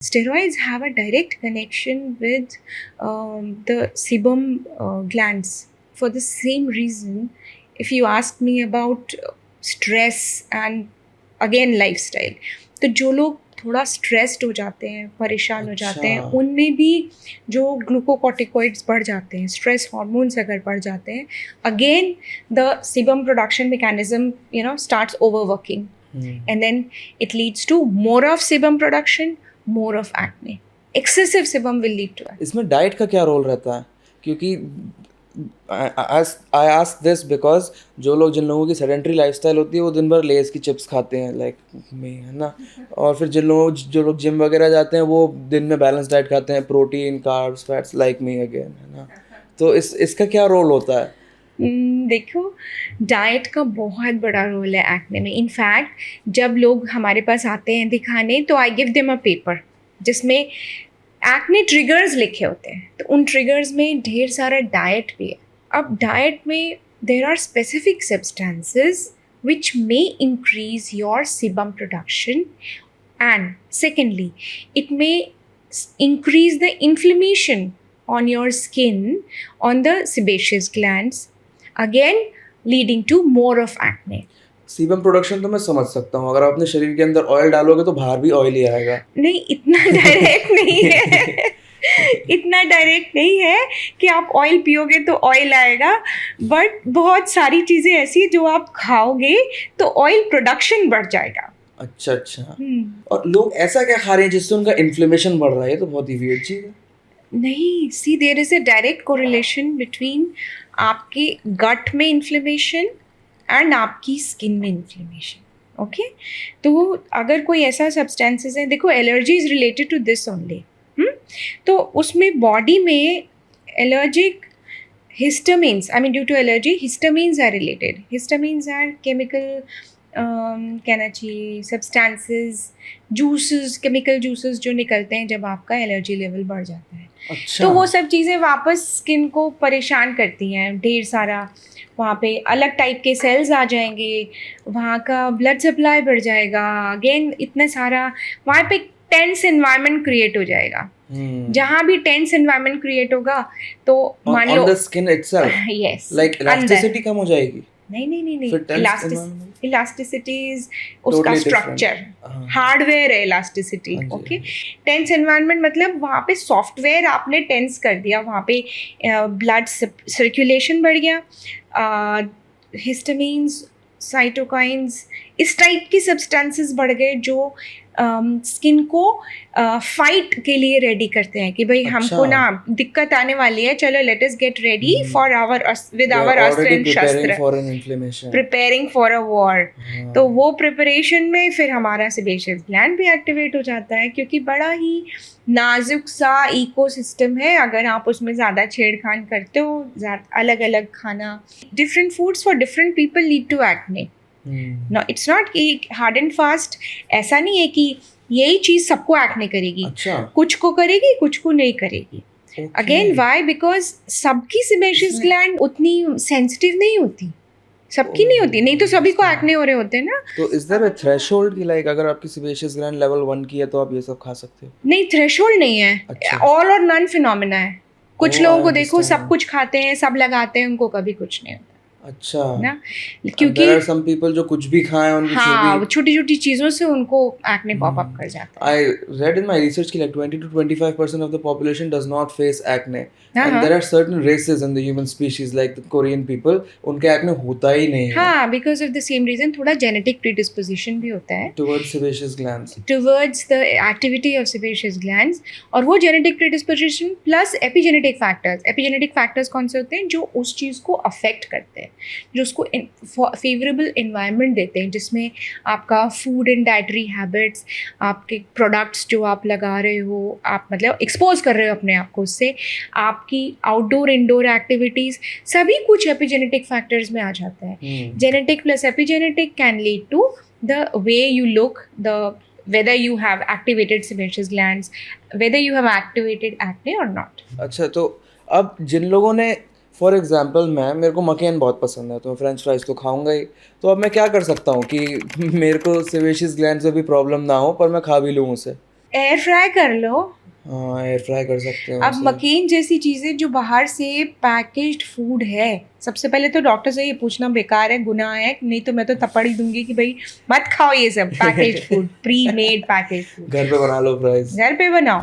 Steroids have a direct connection with the sebum glands. For the same reason, if you ask me about stress and again lifestyle, तो जो लोग थोड़ा stressed हो जाते हैं, परेशान हो जाते हैं, अच्छा उनमें भी जो ग्लूकोकॉर्टिकॉइड्स बढ़ जाते हैं, स्ट्रेस हार्मोन्स अगर बढ़ जाते हैं, again the sebum production mechanism starts overworking, and then it leads to more of sebum production, more of acne. Excessive sebum will lead to acne. इसमें डाइट का क्या रोल रहता है? क्योंकि आई आस्क दिस बिकॉज जिन लोगों की sedentary lifestyle होती है वो दिन भर लेज की चिप्स खाते हैं लाइक मी, है ना? और फिर जो लोग जिम वगैरह जाते हैं वो दिन में बैलेंस डाइट खाते हैं, protein, carbs, fats, like me again, है ना? तो इसका क्या रोल होता है? देखो, डाइट का बहुत बड़ा रोल है एक्ने में. इनफैक्ट जब लोग हमारे पास आते हैं दिखाने, तो I give them a paper जिसमें एक्ने ट्रिगर्स लिखे होते हैं. तो उन ट्रिगर्स में ढेर सारा डाइट भी है. अब डाइट में there are specific substances which may increase your sebum production, and secondly it may increase the inflammation on your skin, on the sebaceous glands, again leading to more of acne. Sebum production तो मैं समझ सकता हूँ, अगर आप अपने शरीर के अंदर ऑयल डालोगे तो बाहर भी ऑयल ही आएगा. नहीं, इतना डायरेक्ट नहीं है. इतना डायरेक्ट नहीं है कि आप ऑयल पियोगे तो ऑयल आएगा, बट बहुत सारी चीज़ें ऐसी जो आप खाओगे तो ऑयल प्रोडक्शन बढ़ जाएगा. अच्छा अच्छा. और लोग ऐसा क्या खा रहे हैं जिससे उनका इन्फ्लेमेशन बढ़ रहा है? ये तो बहुत ही वियर्ड चीज़ है. नहीं, see there is a direct correlation between आपके गट में इन्फ्लेमेशन एंड आपकी स्किन में इन्फ्लेमेशन. ओके, तो अगर कोई ऐसा सब्सटेंसेस है, देखो allergy is related to this only. तो उसमें बॉडी में allergic histamines, I mean due to allergy, histamines are related. Histamines are chemical कहना चाहिए सब्सटेंसेस, जूसेस, केमिकल जूसेस जो निकलते हैं जब आपका एलर्जी लेवल बढ़ जाता है. अच्छा. तो वो सब चीज़ें वापस स्किन को परेशान करती हैं. ढेर सारा वहाँ पे अलग टाइप के सेल्स आ जाएंगे, वहाँ का ब्लड सप्लाई बढ़ जाएगा, अगेन इतना सारा वहाँ पे टेंस एनवायरनमेंट क्रिएट हो जाएगा. जहाँ भी टेंस एनवायरनमेंट क्रिएट होगा तो मान लो on the skin itself, yes, like elasticity कम हो जाएगी. नहीं, फिर tense environment? इलास्टिसिटी इज उसका Totally स्ट्रक्चर, different. हार्डवेयर है इलास्टिसिटी. हाँ जी. ओके, टेंस एनवायरनमेंट मतलब वहाँ पे सॉफ्टवेयर आपने टेंस कर दिया, वहाँ पे ब्लड सर्कुलेशन बढ़ गया, हिस्टामीन्स, साइटोकाइंस, इस टाइप की सब्सटेंसेस बढ़ गए जो स्किन को फाइट के लिए रेडी करते हैं कि भाई हमको ना दिक्कत आने वाली है, चलो let us get ready for our with our अस्त्र एंड शस्त्र, प्रिपेयरिंग फॉर अ वॉर. तो वो प्रिपरेशन में फिर हमारा सेबेशियस ग्लैंड भी एक्टिवेट हो जाता है, क्योंकि बड़ा ही नाजुक सा इकोसिस्टम है. अगर आप उसमें ज़्यादा छेड़खान करते हो, अलग अलग खाना, different foods for different people lead to acne. No, it's not कि हार्ड एंड फास्ट ऐसा नहीं है कि यही चीज़ सबको एक्ने करेगी. अच्छा. कुछ को करेगी, कुछ को नहीं करेगी. Again why? बिकॉज सबकी सेबेशियस ग्लैंड उतनी सेंसिटिव नहीं होती, सबकी नहीं होती, नहीं तो सभी को एक्ने हो रहे होते हैं ना. तो इज देयर अ थ्रेशोल्ड कि लाइक अगर आपकी सेबेशियस ग्लैंड लेवल 1 की है तो आप ये सब खा सकते हो? नहीं, थ्रेशोल्ड नहीं है. अच्छा. ऑल और नन फिनोमेना है. कुछ लोगों को देखो सब कुछ खाते हैं, सब लगाते हैं, उनको कभी कुछ नहीं होता. अच्छा ना, क्योंकि there are some people जो कुछ भी खाएं उनकी हाँ, छोटी छोटी चीज़ों से उनको एक्ने पॉप अप कर जाता है. I read in my research कि like 20 to 25% of the population does not face acne, and there are certain races in the human species like the Korean people, उनके acne होता ही नहीं है. हाँ, because of the same reason थोड़ा genetic predisposition भी होता है towards sebaceous glands, towards the activity of sebaceous glands. और वो genetic predisposition plus epigenetic factors. epigenetic factors कौन से होते हैं? जो उस चीज़ को affect करते हैं, जो उसको फेवरेबल इन्वायरमेंट देते हैं, जिसमें आपका फूड एंड डाइटरी हैबिट्स, आपके प्रोडक्ट्स जो आप लगा रहे हो, आप मतलब एक्सपोज कर रहे हो अपने आप को उससे, आपकी आउटडोर इंडोर एक्टिविटीज़, सभी कुछ एपिजेनेटिक फैक्टर्स में आ जाता है. Genetic plus epigenetic can lead to the way you look, the whether you have activated sebaceous glands, whether you have activated acne or not. अच्छा, तो अब जिन लोगों ने फॉर एग्जाम्पल मेरे को मकेन बहुत पसंद है तो मैं फ्रेंच फ्राइज तो खाऊंगा ही, तो अब मैं क्या कर सकता हूँ कि मेरे को सेबेशियस ग्लैंड से भी प्रॉब्लम ना हो पर मैं खा भी लूँ उसे? एयर फ्राई कर लो। हाँ एयर फ्राई कर सकते हैं अब वैसे। मकेन जैसी चीज़ें जो बाहर से पैकेज्ड फूड है, सबसे पहले तो डॉक्टर से ये पूछना बेकार है, गुनाह है, नहीं तो मैं तो थप्पड़ ही दूंगी कि भाई मत खाओ ये सब packaged food, pre made packaged food, घर पे बना लो फ्राइज। घर पे बनाओ।